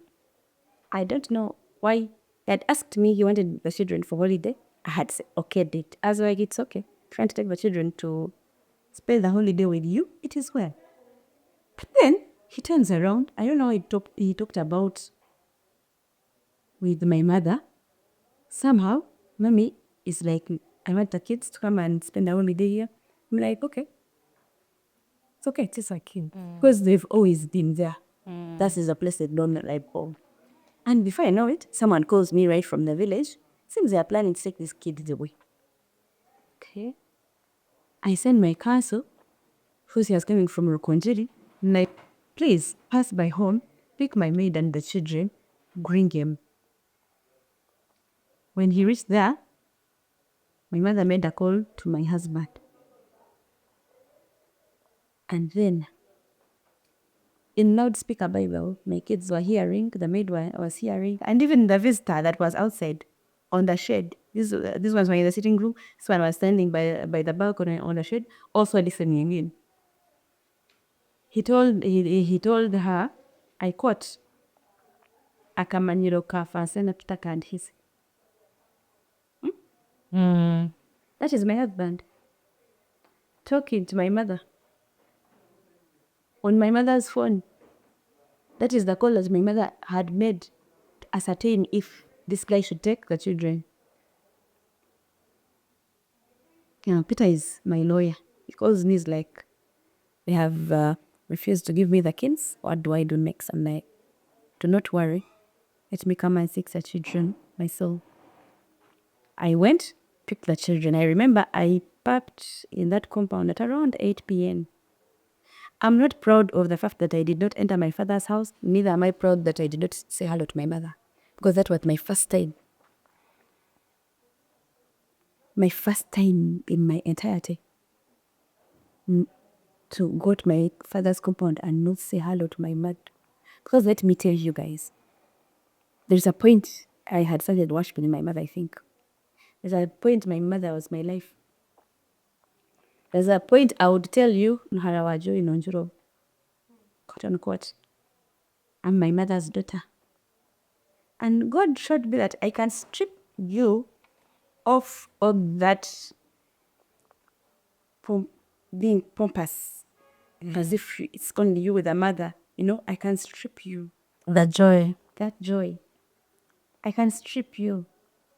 I don't know why. He had asked me he wanted the children for holiday. I had said, okay, date. I was like, it's okay. Trying to take the children to spend the holiday with you, it is well. But then he turns around. I don't know what he talked about with my mother. Somehow, mommy is like, I want the kids to come and spend the holiday here. I'm like, okay. It's okay, it is a kid. Because they've always been there. That is a place they don't like home. And before I know it, someone calls me right from the village. Seems they are planning to take these kids away. Okay. I send my cousin, who's was coming from Rukonjiri, like, please pass by home, pick my maid and the children, bring him. When he reached there, my mother made a call to my husband. And then, in loudspeaker Bible, my kids were hearing, the maid was hearing, and even the visitor that was outside on the shed. This ones were in the sitting room. This one was standing by the balcony on the shed, also listening in. He told her, I quote, akamanyiro kafansena tutakandhisi. That is my husband talking to my mother on my mother's phone. That is the call that my mother had made to ascertain if this guy should take the children. Yeah, Peter is my lawyer. He calls me, he's like, they have refused to give me the kids. What do I do next? I'm like, do not worry. Let me come and seek the children myself. I went, picked the children. I remember I parked in that compound at around 8 p.m. I'm not proud of the fact that I did not enter my father's house. Neither am I proud that I did not say hello to my mother. Because that was my first time. My first time in my entirety. To go to my father's compound and not say hello to my mother. Because let me tell you guys, there's a point I had started worshiping my mother, I think. There's a point my mother was my life. There's a point I would tell you, Nharawajo in Onjuro, quote unquote, I'm my mother's daughter. And God showed me that I can strip you off of that being pompous, as if it's only you with a mother. You know, I can strip you The joy. that joy. I can strip you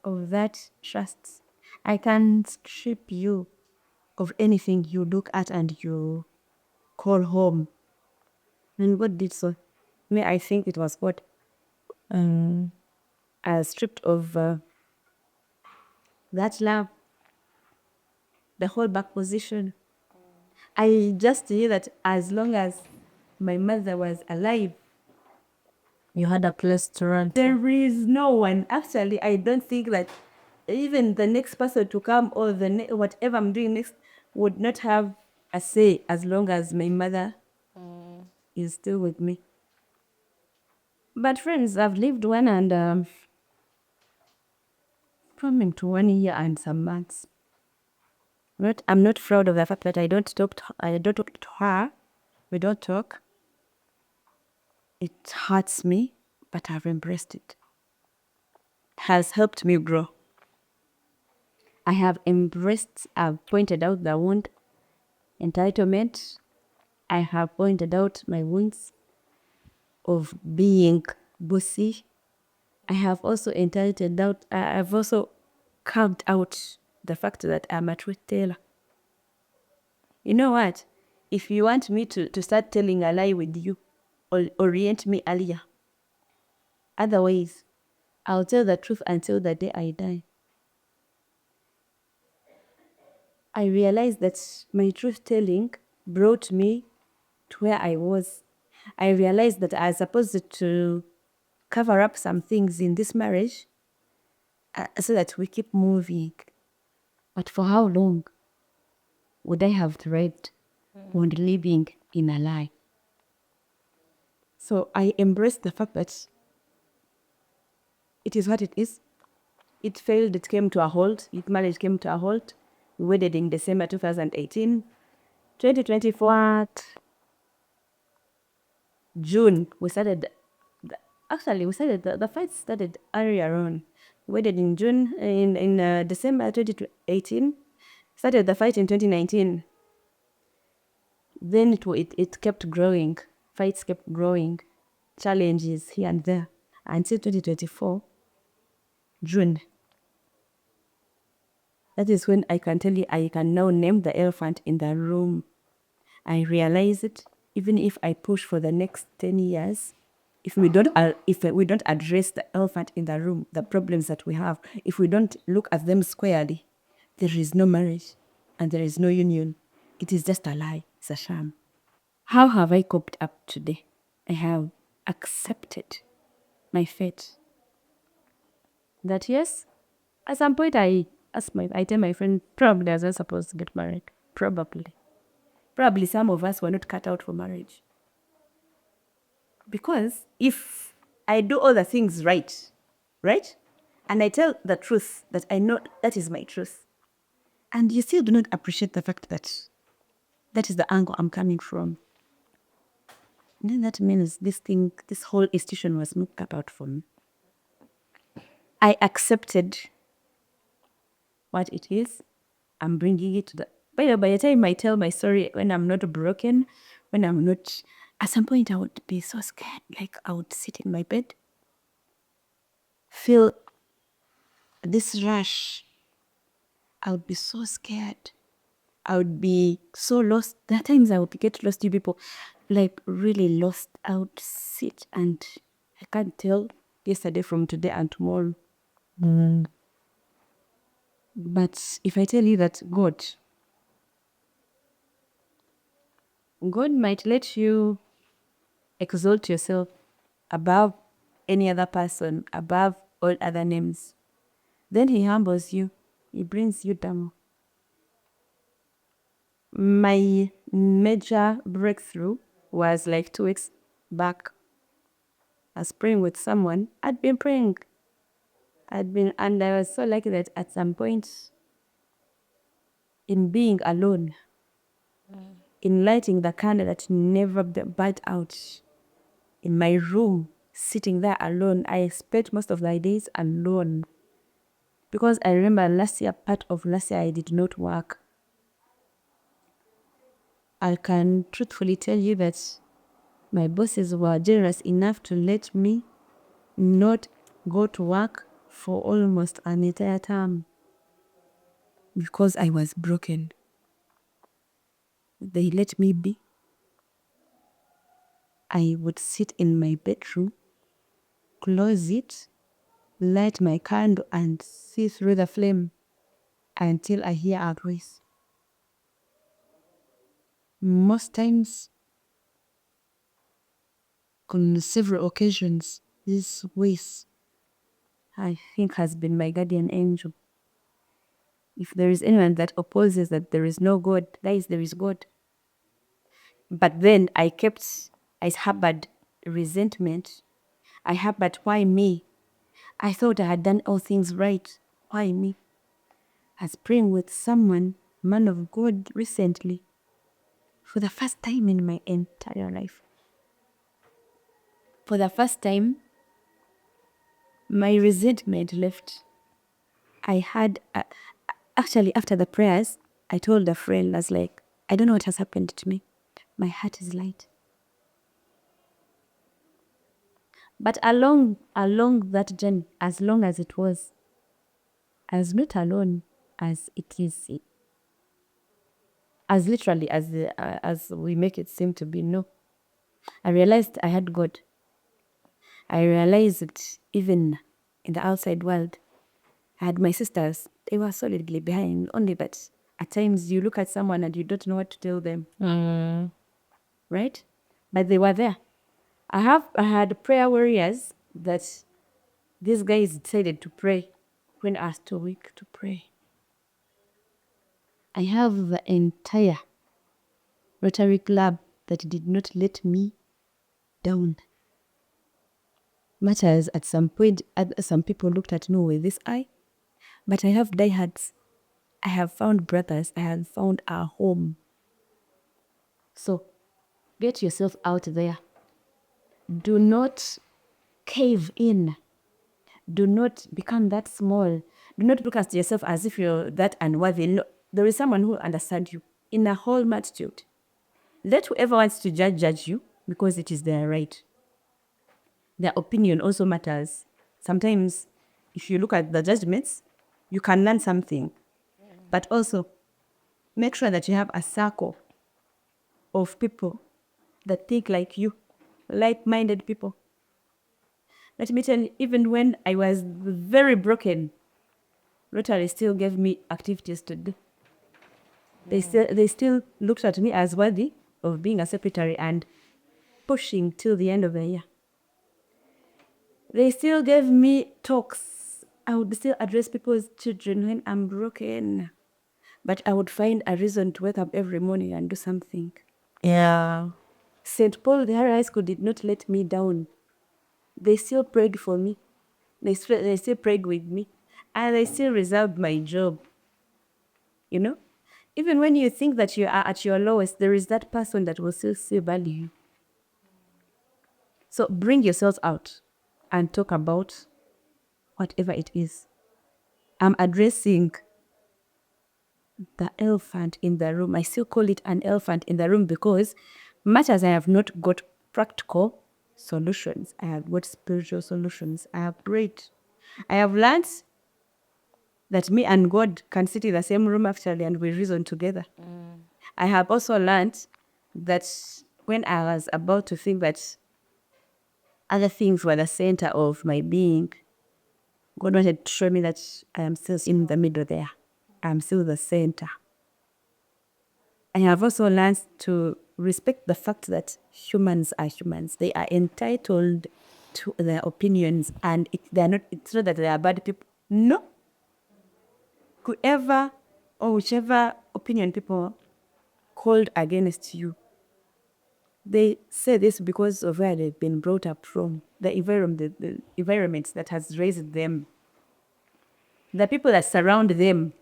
of that trust. I can strip you of anything you look at and you call home. And God did so. I think it was God. Stripped of that love, the whole back position. I just knew that as long as my mother was alive, You had a place to run. there is no one. Actually, I don't think that even the next person to come or whatever I'm doing next would not have a say as long as my mother is still with me. But friends, I've lived one and coming to 1 year and some months. I'm not proud of the fact that I don't talk to her. We don't talk. It hurts me, but I've embraced it. Has helped me grow. I have embraced, I've pointed out the wound, entitlement. I have pointed out my wounds of being bossy. I have also I've also carved out the fact that I'm a truth teller. You know what? If you want me to start telling a lie with you, orient me earlier. Otherwise, I'll tell the truth until the day I die. I realized that my truth telling brought me to where I was. I realized that I was supposed to cover up some things in this marriage so that we keep moving. But for how long would I have thrived on living in a lie? So I embraced the fact that it is what it is. It failed, it came to a halt. Marriage came to a halt. We wedded in December 2018. 2024, June, we started, the fight started earlier on. We wedded in June, in December 2018. Started the fight in 2019. Then it kept growing. Fights kept growing. Challenges here and there. Until 2024, June. That is when I can tell you I can now name the elephant in the room. I realize it, even if I push for the next 10 years, if we don't address the elephant in the room, the problems that we have, if we don't look at them squarely, there is no marriage and there is no union. It is just a lie. It's a sham. How have I coped up today? I have accepted my fate. That yes, at some point I tell my friend, probably I was not supposed to get married. Probably. Probably some of us were not cut out for marriage. Because if I do all the things right, and I tell the truth that I know that is my truth, and you still do not appreciate the fact that that is the angle I'm coming from, then that means this whole institution was not cut out for me. I accepted what it is. I'm bringing it to by the time I tell my story, when I'm not broken, when I'm not, at some point I would be so scared. Like I would sit in my bed, feel this rush. I would be so scared. I would be so lost. There are times I would get lost, you people, like really lost. I would sit and I can't tell yesterday from today and tomorrow. But if I tell you that God might let you exalt yourself above any other person, above all other names. Then he humbles you. He brings you down. My major breakthrough was like 2 weeks back. I was praying with someone. I'd been praying. And I was so lucky that at some point, in being alone, in lighting the candle that never burnt out, in my room, sitting there alone, I spent most of my days alone. Because I remember part of last year, I did not work. I can truthfully tell you that my bosses were generous enough to let me not go to work for almost an entire term because I was broken. They let me be. I would sit in my bedroom, close it, light my candle, and see through the flame until I hear a voice. Most times, on several occasions, this voice, I think, has been my guardian angel. If there is anyone that opposes that there is no God, guys, there is God. But then I harbored resentment. I harbored, why me? I thought I had done all things right. Why me? I was praying with someone, man of God, recently, for the first time in my entire life. For the first time, my resentment left. I had, actually, after the prayers, I told a friend, I was like, I don't know what has happened to me. My heart is light. But along that journey, as long as it was, I was not alone as it is, as literally as we make it seem to be. No, I realized I had God. I realized that even in the outside world, I had my sisters. They were solidly behind. Only that at times you look at someone and you don't know what to tell them, right? But they were there. I had prayer warriors that these guys decided to pray when I was too weak to pray. I have the entire Rotary Club that did not let me down. Much as at some point, some people looked at me with this eye, but I have diehards. I have found brothers. I have found our home. So get yourself out there. Do not cave in. Do not become that small. Do not look at yourself as if you're that unworthy. No, there is someone who understands you in a whole multitude. Let whoever wants to judge you because it is their right. Their opinion also matters. Sometimes, if you look at the judgments, you can learn something. But also, make sure that you have a circle of people that think like you, like-minded people. Let me tell you, even when I was very broken, Rotary still gave me activities to do. They still looked at me as worthy of being a secretary and pushing till the end of the year. They still gave me talks. I would still address people's children when I'm broken. But I would find a reason to wake up every morning and do something. Yeah. St. Paul the High School did not let me down. They still prayed for me. They still prayed with me. And they still reserved my job. You know? Even when you think that you are at your lowest, there is that person that will still value you. So bring yourselves out and talk about whatever it is. I'm addressing the elephant in the room. I still call it an elephant in the room because much as I have not got practical solutions, I have got spiritual solutions. I have prayed. I have learned that me and God can sit in the same room actually and we reason together. I have also learned that when I was about to think that other things were the center of my being, God wanted to show me that I am still in the middle there. I am still the center. I have also learned to respect the fact that humans are humans. They are entitled to their opinions, and it's not that they are bad people. No. Whoever or whichever opinion people hold against you, they say this because of where they've been brought up from, the environment that has raised them, the people that surround them,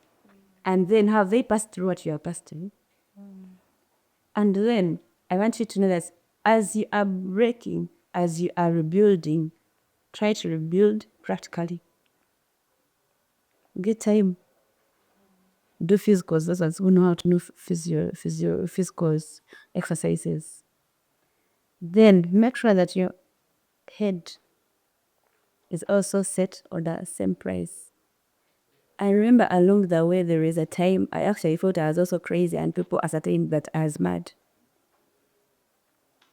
and then how they pass through what you are passed through. And then I want you to know that as you are breaking, as you are rebuilding, try to rebuild practically. Get time. Do physicals. Those ones who know how to do physicals exercises. Then make sure that your head is also set on the same price. I remember along the way there is a time I actually thought I was also crazy and people ascertained that I was mad.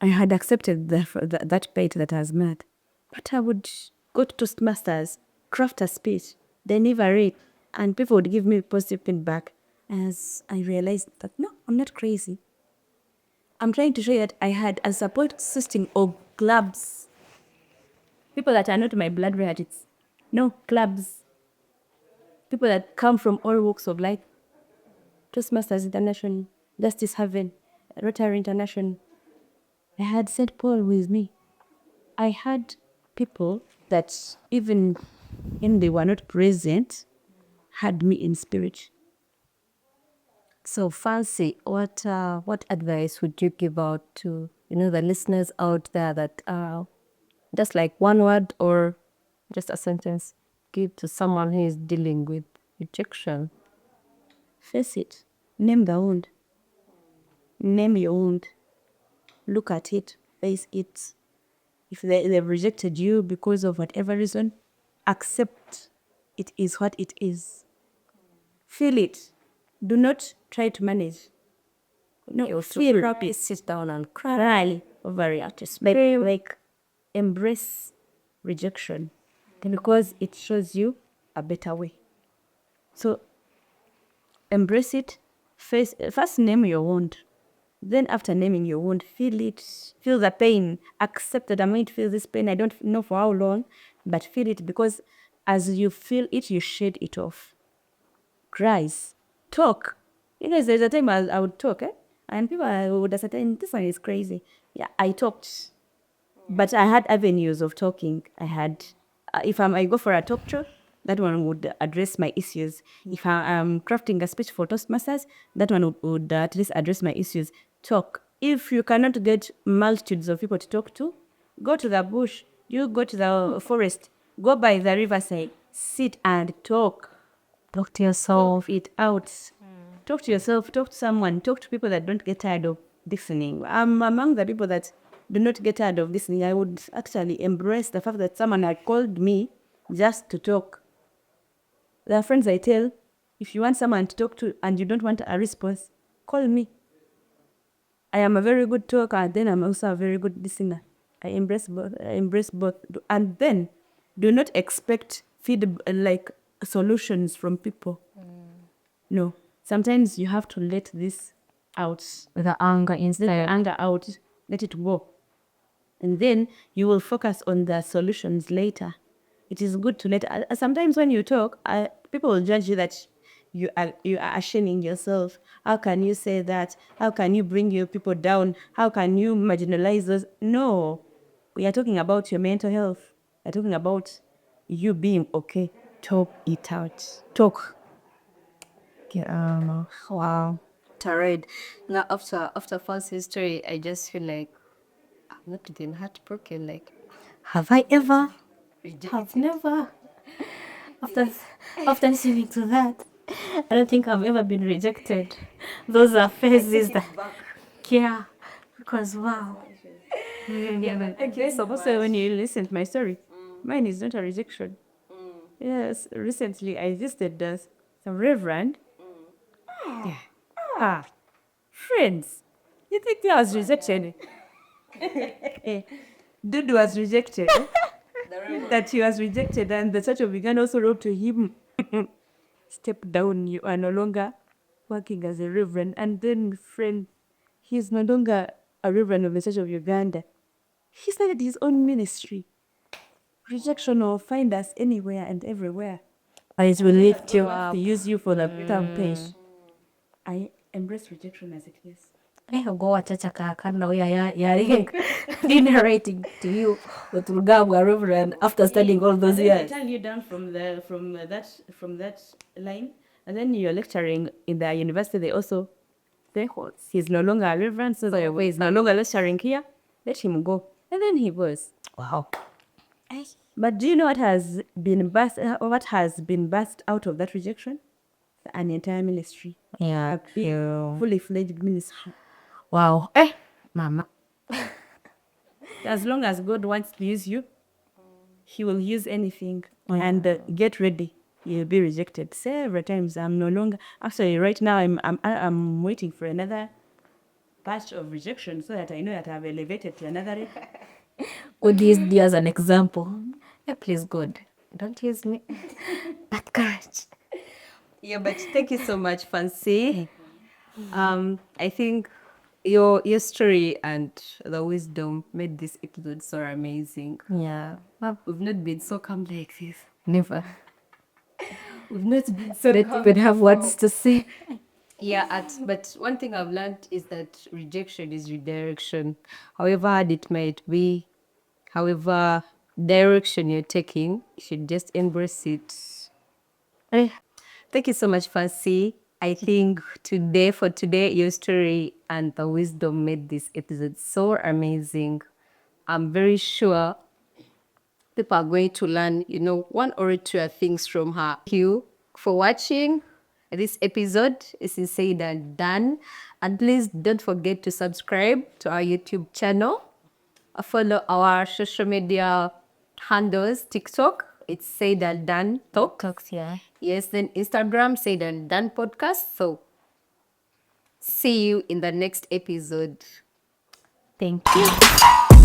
I had accepted that fate that I was mad. But I would go to Toastmasters, craft a speech, deliver it, and people would give me positive feedback. As I realized that no, I'm not crazy. I'm trying to show you that I had a support system of clubs. People that are not my blood relatives. No, clubs. People that come from all walks of life. Toastmasters International, Justice Haven, Rotary International. I had St. Paul with me. I had people that even when they were not present, had me in spirit. So Fancy, what advice would you give out to the listeners out there that just like one word or just a sentence give to someone who is dealing with rejection? Face it. Name the wound. Name your wound. Look at it. Face it. If they've rejected you because of whatever reason, accept it is what it is. Feel it. Do not try to manage. No, feel Probably sit down and cry. cry over it. Like embrace rejection because it shows you a better way. So embrace it. First name your wound. Then after naming your wound, feel it. Feel the pain. Accept that I'm going to feel this pain. I don't know for how long, but feel it because as you feel it, you shed it off. Cries. Talk. You guys, there's a time I would talk, and people would ascertain this one is crazy. Yeah, I talked. But I had avenues of talking. I had, if I go for a talk show, that one would address my issues. If I'm crafting a speech for Toastmasters, that one would at least address my issues. Talk. If you cannot get multitudes of people to talk to, go to the bush. You go to the forest. Go by the riverside. Sit and talk. Talk to yourself. It out. Talk to yourself, talk to someone, talk to people that don't get tired of listening. I'm among the people that do not get tired of listening. I would actually embrace the fact that someone had called me just to talk. There are friends I tell, if you want someone to talk to and you don't want a response, call me. I am a very good talker and then I'm also a very good listener. I embrace both. And then do not expect like solutions from people. No. Sometimes you have to let this out. The anger Let the inside. anger out. Let it go. And then you will focus on the solutions later. It is good to let. Sometimes when you talk, people will judge you that you are shaming yourself. How can you say that? How can you bring your people down? How can you marginalize those? No, we are talking about your mental health. We are talking about you being okay. Talk it out. Talk. Wow. Tarid. Now after Fancy's story, I just feel like I'm not even heartbroken. Like, have I ever rejected? I've never. After listening to that, I don't think I've ever been rejected. Those are phases that, yeah, because wow. So also when you listen to my story, mine is not a rejection. Yes, recently I visited some reverend. Yeah. Friends, you think I was rejected? Dude was rejected. That he was rejected, and the Church of Uganda also wrote to him, step down, you are no longer working as a reverend. And then, friend, he's no longer a reverend of the Church of Uganda. He started his own ministry. Rejection will find us anywhere and everywhere. It will lift you To up. use you for the term page. I embrace rejection as it is. Go wachacha kakanda yari narrating to you what Rugabwa Reverend after studying all those They years. turn you down from that line, and then you're lecturing in the university. They also say, he's no longer a reverend, so he's no longer lecturing here. Let him go, and then he goes. Wow. But do you know what has been birthed out of that rejection? An entire ministry, Yeah. a big, fully fledged ministry. Wow. Mama. As long as God wants to use you, He will use anything. And get ready, you'll be rejected several times. I'm no longer actually right now. I'm waiting for another batch of rejection so that I know that I've elevated to another level. Would use you as an example. Yeah, please God, don't use me. That courage. Yeah, but thank you so much, Fancy. I think your story and the wisdom made this episode so amazing. Yeah. We've not been so calm like this. Never. We've not been so Let's calm. even have words to say. Yeah, but one thing I've learned is that rejection is redirection. However hard it might be, however direction you're taking, you should just embrace it. Thank you so much, Fancy. I think for today, your story and the wisdom made this episode so amazing. I'm very sure people are going to learn, one or two things from her. Thank you for watching this episode. This is said and done. And please don't forget to subscribe to our YouTube channel. Follow our social media handles. TikTok, it's Said and Done Talk. Talks, yeah. Yes, then Instagram, Said and Done Podcast. So see you in the next episode. Thank you.